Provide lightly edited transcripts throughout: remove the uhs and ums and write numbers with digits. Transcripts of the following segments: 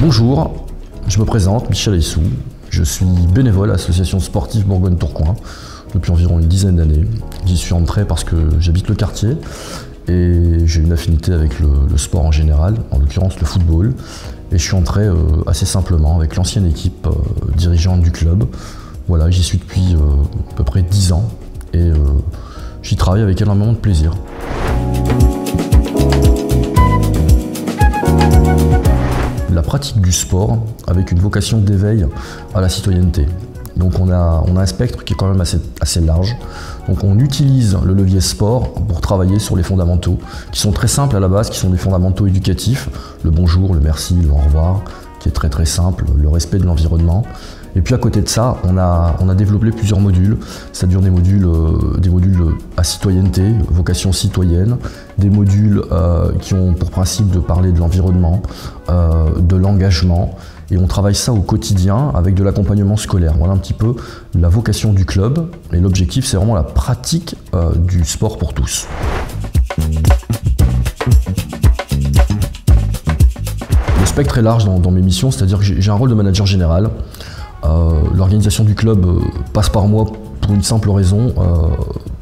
Bonjour, je me présente, Michel Aissou. Je suis bénévole à l'association sportive Bourgogne-Tourcoing depuis environ une dizaine d'années. J'y suis entré parce que j'habite le quartier et j'ai une affinité avec le sport en général, en l'occurrence le football. Et je suis entré assez simplement avec l'ancienne équipe dirigeante du club. Voilà, j'y suis depuis à peu près 10 ans et j'y travaille avec énormément de plaisir. La pratique du sport avec une vocation d'éveil à la citoyenneté. Donc on a un spectre qui est quand même assez large. Donc on utilise le levier sport pour travailler sur les fondamentaux, qui sont très simples à la base, qui sont des fondamentaux éducatifs. Le bonjour, le merci, le au revoir, qui est très simple, le respect de l'environnement. Et puis à côté de ça, on a développé plusieurs modules, c'est-à-dire des modules à citoyenneté, vocation citoyenne, des modules qui ont pour principe de parler de l'environnement, de l'engagement, et on travaille ça au quotidien avec de l'accompagnement scolaire. Voilà un petit peu la vocation du club, et l'objectif c'est vraiment la pratique du sport pour tous. Le spectre est large dans mes missions, c'est-à-dire que j'ai un rôle de manager général. L'organisation du club passe par moi pour une simple raison,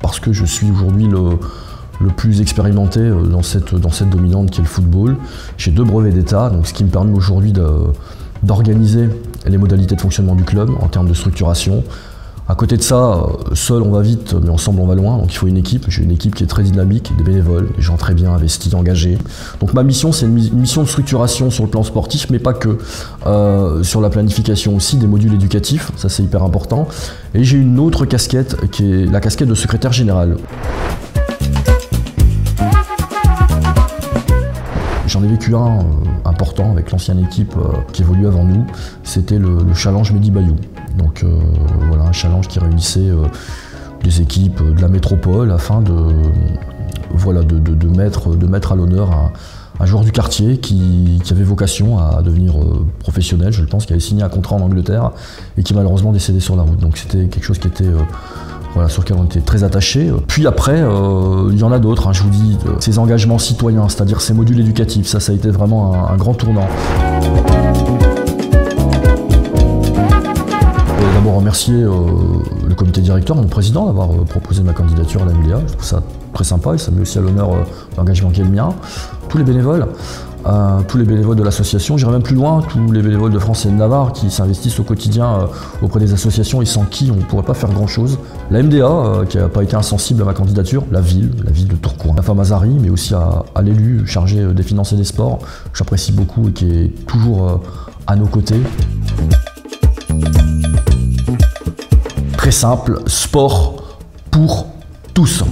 parce que je suis aujourd'hui le plus expérimenté dans cette dominante qui est le football. J'ai 2 brevets d'État, donc ce qui me permet aujourd'hui d'organiser les modalités de fonctionnement du club en termes de structuration. À côté de ça, seul on va vite, mais ensemble on va loin, donc il faut une équipe. J'ai une équipe qui est très dynamique, des bénévoles, des gens très bien investis, engagés. Donc ma mission, c'est une mission de structuration sur le plan sportif, mais pas que. Sur la planification aussi, des modules éducatifs, ça c'est hyper important. Et j'ai une autre casquette, qui est la casquette de secrétaire général. J'en ai vécu un important avec l'ancienne équipe qui évoluait avant nous, c'était le challenge Mehdi Bayou. Donc voilà, un challenge qui réunissait des équipes de la métropole afin de mettre à l'honneur un joueur du quartier qui avait vocation à devenir professionnel, je pense, qui avait signé un contrat en Angleterre et qui malheureusement décédé sur la route. Donc c'était quelque chose qui était sur lequel on était très attachés. Puis après, il y en a d'autres, hein, je vous dis, ces engagements citoyens, c'est-à-dire ces modules éducatifs, ça a été vraiment un grand tournant. D'abord remercier le comité directeur, mon président, d'avoir proposé ma candidature à la MDA. Je trouve ça très sympa et ça met aussi à l'honneur l'engagement qui est le mien. Tous les bénévoles de l'association, j'irai même plus loin, tous les bénévoles de France et de Navarre qui s'investissent au quotidien auprès des associations et sans qui on ne pourrait pas faire grand-chose. La MDA, qui n'a pas été insensible à ma candidature, la ville de Tourcoing, la femme Azari, mais aussi à l'élu chargé des finances et des sports, que j'apprécie beaucoup et qui est toujours à nos côtés. Très simple, sport pour tous.